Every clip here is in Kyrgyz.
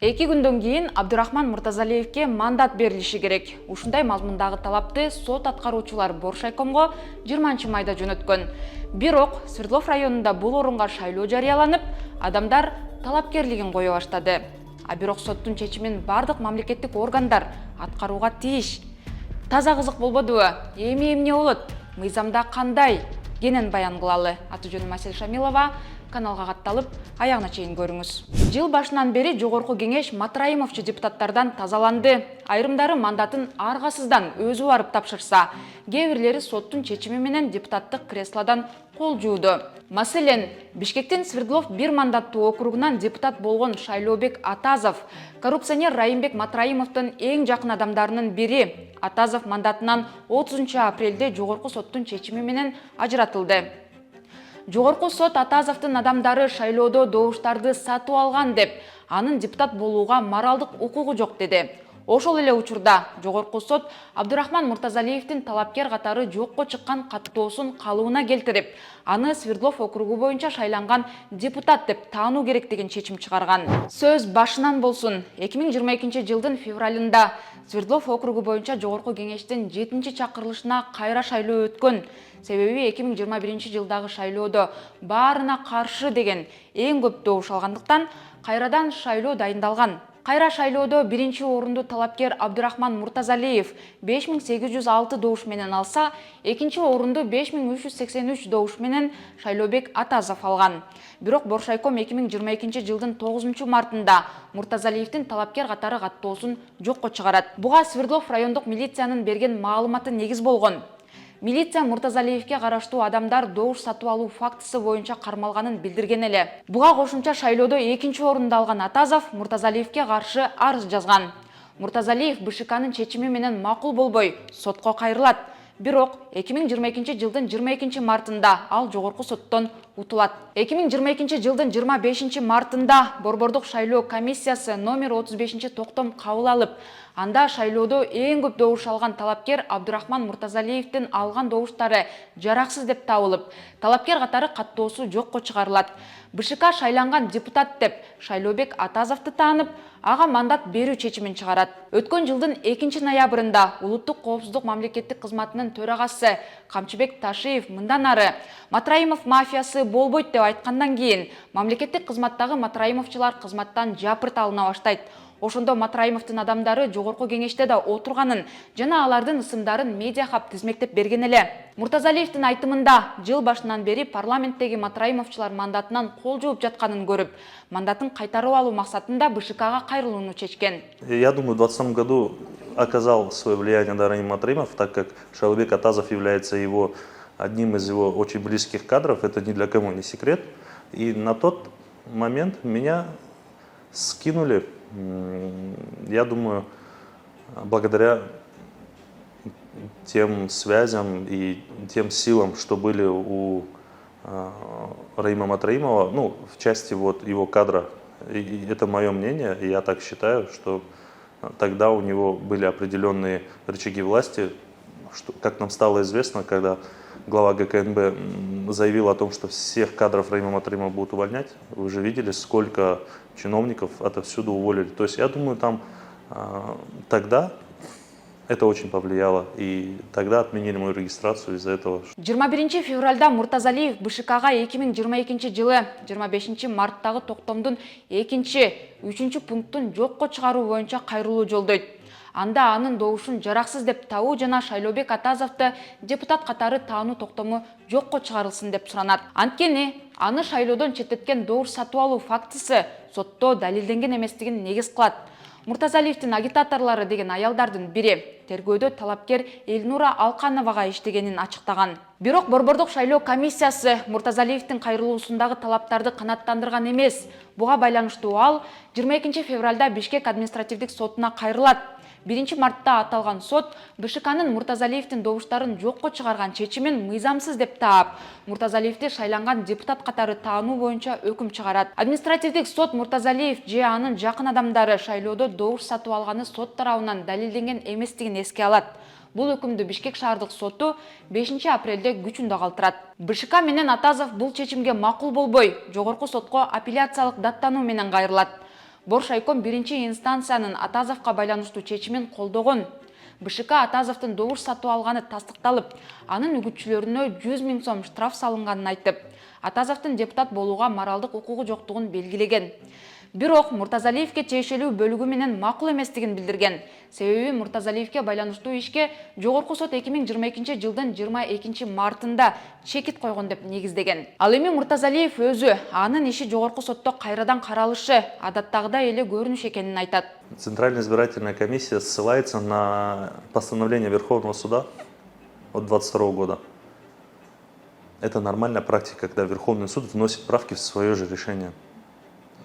2 күндөн кийин Абдурахман Муртазалиевке мандат берилиши керек. Ушундай мазмундагы талапты сот аткаруучулар Боршайкомго 20 майда жөнөткөн. Бирок Свердлов районунда бул орунга шайлоо жарыяланып, адамдар талапкерлигин кое баштады. Бирок соттун чечимин бардык мамлекеттик органдар аткарууга тийиш. Таза кызык болбодубу? Эми эмне болот? Мыйзамда кандай? Кенен баян кылалы. Аты жөнүм Асель Шамилова. Каналга катталып, аягына чейин көрүңүз. Жыл башынан бери жогорку кеңеш Матраимовчу депутаттардан тазаланды. Айрымдары мандатын аргасыздан өзү барып тапшырса, кээ бирлери соттун чечими менен депутаттык креслодан кол жууду. Маселен, Бишкектин Свердлов 1 мандаттуу округунан депутат болгон Шайлообек Атазов, коррупционер Райымбек Матраимовдун эң жакын адамдарынын бири. Атазов мандатынан 30 апрелде жогорку соттун чечими менен ажыратылды. Жогорку сот Атазовдун адамдары шайлоодо добуштарды сатып алган деп, анын депутат болууга моралдык укугу жок деди. Ошол эле учурда жогорку сот Абдурахман Муртазалиевдин талапкер катары жокко чыккан каттоосун калыбына келтирип, аны Свердлов округу боюнча шайланган депутат деп таануу керек деген чечим чыгарган. Сөз башынан болсун. 2022 жылдын февралында Свердлов округу боюнча жогорку кеңештин 7-чакырылышына кайра шайлоо өткөн. Себеби 2021 жылдагы шайлоодо баарына каршы деген эң көп добуш алгандыктан кайрадан шайлоо дайындалган. Кайра шайлоодо 1 орунду талапкер Абдурахман Муртазалиев 5806 добуш менен алса, 2 орунду 5383 добуш менен Шайлообек Атазов алган. Бирок Боршайком 2022 жылдын 9 мартында Муртазалиевдин талапкер катары каттоосун жокко чыгарат. Буга Свердлов райондук милициянын берген маалыматы негиз болгон. Милиция Муртазалиевке караштуу адамдар добуш сатып алуу фактысы боюнча кармалганын билдирген эле. Буга кошумча шайлоодо 2 орунду алган Атазов Муртазалиевке каршы арыз жазган. Муртазалиев БШКнын чечими менен макул болбой сотко кайрылат. Бирок 2022 жылдын 22 мартында ал жогорку соттон утулат. 2022 жылдын 25 мартында Борбордук шайлоо комиссиясы номер 35 токтом кабыл алып, анда шайлоодо эң көп добуш алган талапкер Абдурахман Муртазалиевдин алган добуштары жараксыз деп табылып, талапкер катары каттоосу жокко чыгарылат. БШК шайланган депутат деп Шайлообек Атазовду таанып, ага мандат берүү чечимин чыгарат. Өткөн жылдын 2 ноябрында Улуттук коопсуздук мамлекеттик кызматынын төрагасы Камчыбек Ташиев мындан ары Матраимов мафиясы болбойт деп айткандан кийин мамлекеттик кызматтагы Матраимовчулар кызматтан жапырт алына баштайт. Ошондо Матраимовдун адамдары жогорку кеңеште да отурганын жана алардын ысымдарын медиахаб тизмектеп берген эле. Муртазалиевдин айтымында жыл башынан бери парламенттеги Матраимовчулар мандатынан кол жууп жатканын көрүп, мандатын кайтарып алуу максатында БШКга кайрылууну чечкен. Я думаю, в 2020 году оказал свое влияние на Раим Матраимов, так как Шайлообек Атазов является одним из его очень близких кадров, это ни для кого не секрет. И на тот момент меня скинули, я думаю, благодаря тем связям и тем силам, что были у Раима Матраимова, ну, в части вот его кадра. И это мое мнение, и я так считаю, что тогда у него были определенные рычаги власти, что, как нам стало известно, когда глава ГКНБ заявил о том, что всех кадров Раима Матраимова будут увольнять. Вы же видели, сколько чиновников отовсюду уволили. То есть я думаю, там тогда это очень повлияло, и тогда отменили мою регистрацию из-за этого. 21 февралда Муртазалиев БШКга 2022 жылы 25 марттагы токтомдун 2-3 пунктун жокко чыгаруу боюнча кайрылуу жолдойт. Анда анын добушун жараксыз деп табуу жана Шайлообек Атазовду депутат катары таануу токтому жокко чыгарылсын деп суранат. Анткени аны шайлоодон четтеткен добуш сатып алуу фактысы сотто далилденген эместигин негиз кылат. Муртазалиевдин агитаторлору деген аялдардын бири тергөөдө талапкер Элнура Алкановага иштегенин ачыктаган. Бирок Борбордук шайлоо комиссиясы Муртазалиевдин кайрылуусундагы талаптарды канааттандырган эмес. Буга байланыштуу ал 22 февралда Бишкек административдик сотуна кайрылат. 1 мартта аталган сот БШКнын Муртазалиевдин добуштарын жокко чыгарган чечимин мыйзамсыз деп таап, Муртазалиевди шайланган депутат катары таануу боюнча өкүм чыгарат. Административдик сот Муртазалиев же анын жакын адамдары шайлоодо добуш сатып алганы сот тарабынан далилденген эместигин эске алат. Бул өкүмдү Бишкек шаардык соту 5 апрелде күчүндө калтырат. БШК менен Атазов бул чечимге макул болбой, жогорку сотко апелляциялык даттануу менен кайрылат. Боршайком биринчи инстанциянын Атазовго байланыштуу чечимин колдогон. БШК Атазовдун добуш сатып алганы тастыкталып, анын үгүтчүлөрүнө 100 000 сом штраф салынганын айтып, Атазовдун депутат болууга моралдык укугу жоктугун белгилеген. Бирок Муртазалиевке тиешелүү бөлүгү менен макул эместигин билдирген. Себеби Муртазалиевке байланыштуу ишке Жогорку сот 2022 жылдын 22 мартында чекит койгон деп негиздеген. Ал эми Муртазалиев өзү анын иши Жогорку сотто кайрадан каралышы адаттагыдай эле көрүнүш экенин айтат. Центральная избирательная комиссия ссылается на постановление Верховного суда от 2022 года. Это нормальная практика, когда Верховный суд вносит правки в свое же решение.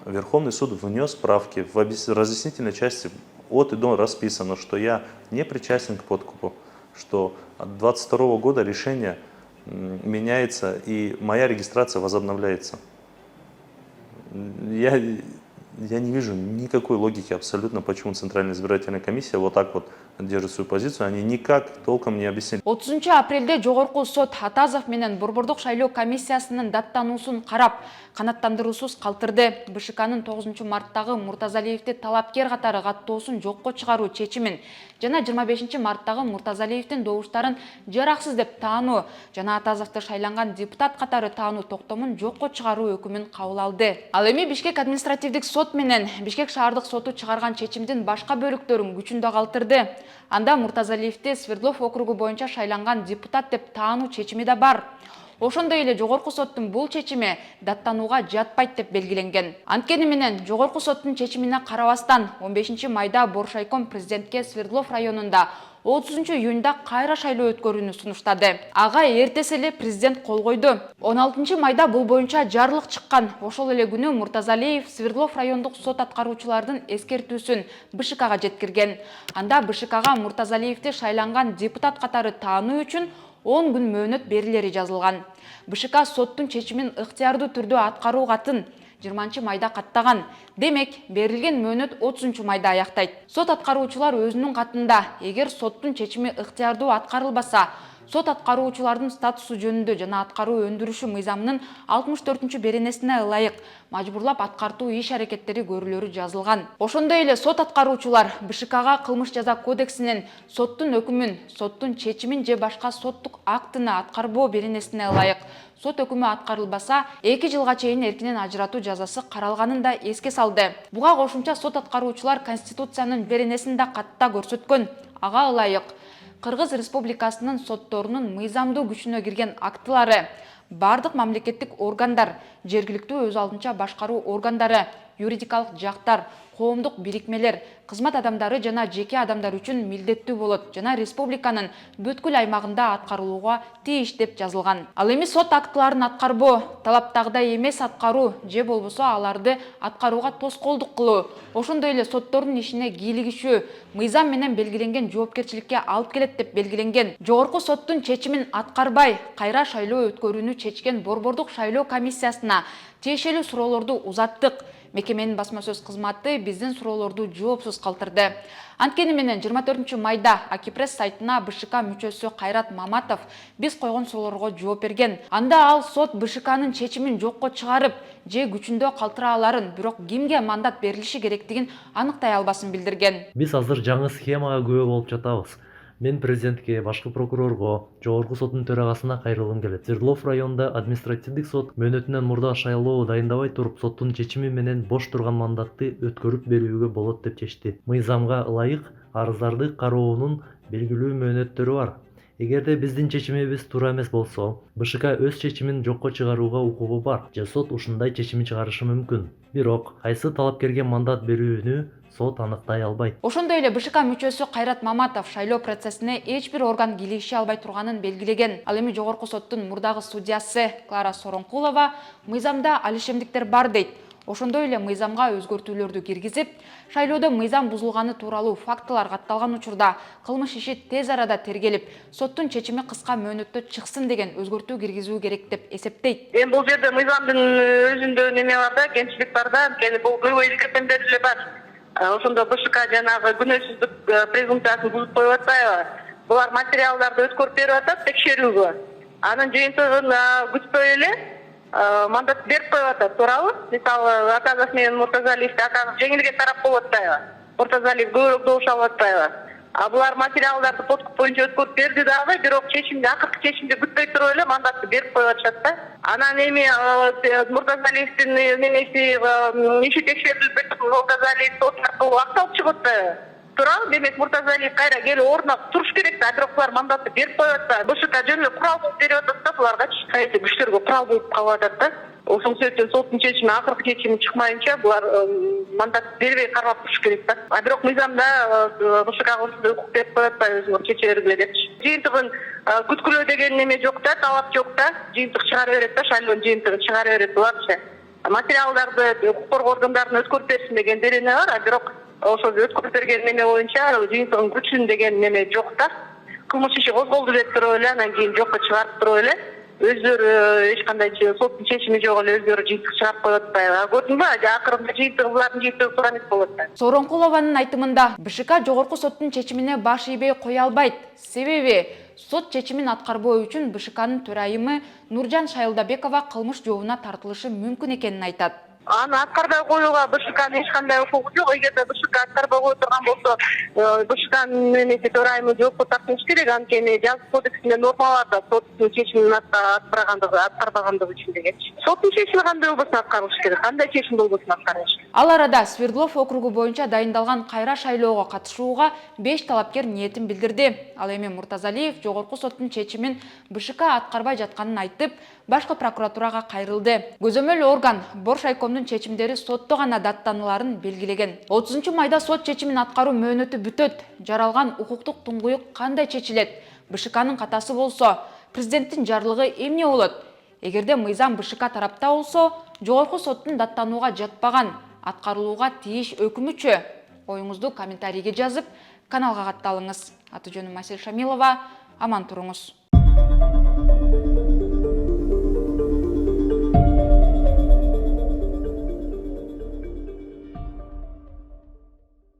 Верховный суд внес правки. В разъяснительной части от и до расписано, что я не причастен к подкупу, что от 2022 года решение меняется и моя регистрация возобновляется. Я не вижу никакой логики абсолютно, почему Центральная избирательная комиссия вот так вот держит свою позицию. Они никак толком не объяснили. 30 апрелде Жогорку сот Атазов менен Борбордук шайлоо комиссиясынын даттануусун карап, канаттандыруусуз калтырды. БШКнын 9 марттагы Муртазалиевди талапкер катары каттоосун жокко чыгаруу чечимин жана 25 марттагы Муртазалиевдин добуштарын жараксыз деп таануу жана Атазовду шайланган депутат катары таануу токтомун жокко чыгаруу өкүмүн кабыл алды. Ал эми Бишкек административдик сот менен Бишкек шаардык соту чыгарган чечимдин башка бөлүктөрүн күчүндө калтырды. Анда Муртазалиевди Свердлов округу боюнча шайланган депутат деп таануу чечими да бар. Ошондой эле Жогорку соттун бул чечими даттанууга жатпайт деп белгиленген. Анткени менен Жогорку соттун чечимине карабастан 15 майда Боршайком президентке Свердлов районунда 30 июнда кайра шайлоо өткөрүүнү сунуштады. Ага эртеси эле президент кол койду. 16 майда бул боюнча жарлык чыккан. Ошол эле күнү Муртазалиев Свердлов райондук сот аткаруучулардын эскертүүсүн БШКга жеткирген. Анда БШКга Муртазалиевди шайланган депутат катары таануу үчүн 10 күн мөөнөт берилери жазылган. БШК соттун чечимин ыктыярдуу түрдө аткаруу катын 20 майда каттаган. Демек, берилген мөөнөт 30 майда аяктайт. Сот аткаруучулар өзүнүн катында, эгер соттун чечими ыктыярдуу аткарылбаса, сот аткаруучулардын статусу жөнүндө жана аткаруу өндүрүшү мыйзамынын 64 беренесине ылайык мажбурлап аткартуу иш-аракеттери көрүлөрү жазылган. Ошондой эле сот аткаруучулар БШКга кылмыш жаза кодексинин соттун өкүмүн, соттун чечимин же башка соттук актыны аткарбоо беренесине ылайык сот өкүмү аткарылбаса 2 жылга чейин эркинен ажыратуу жазасы каралганын да эске салды. Буга кошумча сот аткаруучулар Конституциянын беренесин да катта көрсөткөн. Ага ылайык Кыргыз Республикасынын сотторунун мыйзамдуу күчүнө кирген актылары, бардык мамлекеттик органдар, жергиликтүү өз алдынча башкаруу органдары, юридикалык жактар, коомдук бирикмелер, кызмат адамдары жана жеке адамдар үчүн милдеттүү болот жана республиканын бүткүл аймагында аткарылууга тийиш деп жазылган. Ал эми сот актыларын аткарбоо, талаптагыдай эмес аткаруу же болбосо аларды аткарууга тоскоолдук кылуу, ошондой эле соттордун ишине кийлигишүү мыйзам менен белгиленген жоопкерчиликке алып келет деп белгиленген. Жогорку соттун чечимин аткарбай, кайра шайлоо өткөрүүнү чечкен Борбордук шайлоо комиссиясына тиешелүү суроолорду узаттык. Мекеменин басма сөз кызматы биздин суроолорду жоопсуз калтырды. Анткени менен 24 майда Акипресс сайтына БШК мүчөсү Кайрат Маматов биз койгон суроолорго жооп берген. Анда ал сот БШКнын чечимин жокко чыгарып, же күчүндө калтыра аларын, бирок кимге мандат берилиши керектигин аныктай албасын билдирген. Биз азыр жаңы схемага күбө болуп жатабыз. Мен президентке, башкы прокурорго, Жогорку соттун төрагасына кайрылгым келет. Свердлов районунда административдик сот мөөнөтүнөн мурда шайлоо дайындабай туруп, соттун чечими менен бош турган мандатты өткөрүп берүүгө болот деп чечти. Мыйзамга ылайык арыздарды кароонун белгилүү мөөнөттөрү бар. Эгерде биздин чечимибиз туура эмес болсо, БШК өз чечимин жокко чыгарууга укугу бар, же сот ушундай чечим чыгарышы мүмкүн. Бирок кайсы талапкерге мандат берүүнү сот аныктай албайт. Ошондой эле БШК мүчөсү Кайрат Маматов шайлоо процессине эч бир орган кийлигише албай турганын белгилеген. Ал эми Жогорку соттун мурдагы судьясы Клара Соронкулова мыйзамда алишемдиктер бар дейт. Ошондой эле мыйзамга өзгөртүүлөрдү киргизип, шайлоодо мыйзам бузулганы тууралуу фактылар катталган учурда кылмыш иши тез арада тергелип, соттун чечими кыска мөөнөттө чыксын деген өзгөртүү киргизүү керек деп эсептейт. Эми бул жерде мыйзамдын өзүндө неме бар да, кемчилик бар да, анткени бул көбөй эскертемдер деле бар. Ошондо БШК жанагы күнөөсүздүк презумпциясын бузуп коюп атпайбы? Булар материалдарды өткөрүп берип атат текшерүүгө. Анын жыйынтыгын күтпөй эле мандат берип коюп атат, туурабы? Мисалы, Атазов менен Муртазалиевди Атазов жеңилген тарап болуп атпайбы? Муртазалиев көбүрөөк добуш алып атпайбы? А булар материалдарды подкуп боюнча өткөрүп берди дагы, бирок чечимди, акыркы чечимди күтпөй туруп эле мандатты берип коюп атышат да. Анан эми Муртазалиевдин немеси иши текшерилип бүтүп, Муртазалиев сот аркылуу акталып чыгып атпайбы? Туурабы? Демек Муртазалиев кайра келип ордуна туруш керек да, бирок булар мандатты берип коюп атпайбы. БШК жөн эле курал болуп берип атат да, буларгачы саясий күчтөргө курал болуп калып атат да. Ошол себептен соттун чечими, акыркы чечими чыкмайынча булар мандат бербей кармап туруш керек да. А бирок мыйзамда БШКга ушундай укук берип коюп атпайбы, өзүңөр чече бергиле депчи. Жыйынтыгын күткүлөө деген неме жок да, талап жок да. Жыйынтык чыгара берет да, шайлоонун жыйынтыгын чыгара берет буларчы. Материалдарды укук коргоо органдарына өткөрүп берсин деген дерене бар, а бирок ошол өткөрүп берген неме боюнча жыйынтыгын күтсүн деген неме жок да. Кылмыш иши козголду деп туруп эле, анан кийин жокко чыгарып туруп эле өздөрү эч кандай соттун чечими жок эле өздөрү жыйынтык чыгарып коюп атпайбы? Көрдүңбү? Акырында жыйынтыгы булардын жыйынтыгы туура эмес болуп атат. Сооронкулованын айтымында БШК жогорку соттун чечимине баш ийбей кое албайт. Себеби сот чечимин аткарбоо үчүн БШКнын төрайымы Нуржан Шайылдабекова кылмыш жообуна тартылышы мүмкүн экенин айтат. Аны аткарбай коюуга БШКнын эч кандай укугу жок. Эгерде БШК аткарбай кое турган болсо, БШКнын немеси төрайымы жоопко тартылыш керек. Анткени жазык кодексинде норма бар да, соттун чечимин аткарбагандыгы үчүн дегенчи. Соттун чечими кандай болбосун аткарылыш керек, кандай чечим болбосун аткарылыш керек. Ал арада Свердлов округу боюнча дайындалган кайра шайлоого катышууга 5 талапкер ниетин билдирди. Ал эми Муртазалиев жогорку соттун чечимин БШК аткарбай жатканын айтып, башкы прокуратурага кайрылды. Көзөмөл орган Боршайкомдун чечимдери сотто гана даттануларын белгилеген. 30 майда сот чечимин аткаруу мөөнөтү бүтөт. Жаралган укуктук туңгуюк кандай чечилет? БШКнын катасы болсо, президенттин жарлыгы эмне болот? Эгерде мыйзам БШК тарапта болсо, жогорку соттун даттанууга жатпаган, аткарылууга тийиш өкүмүчү? Оюңузду комментарийге жазып, каналга катталыңыз. Аты жөнүм Асель Шамилова. Аман туруңуз.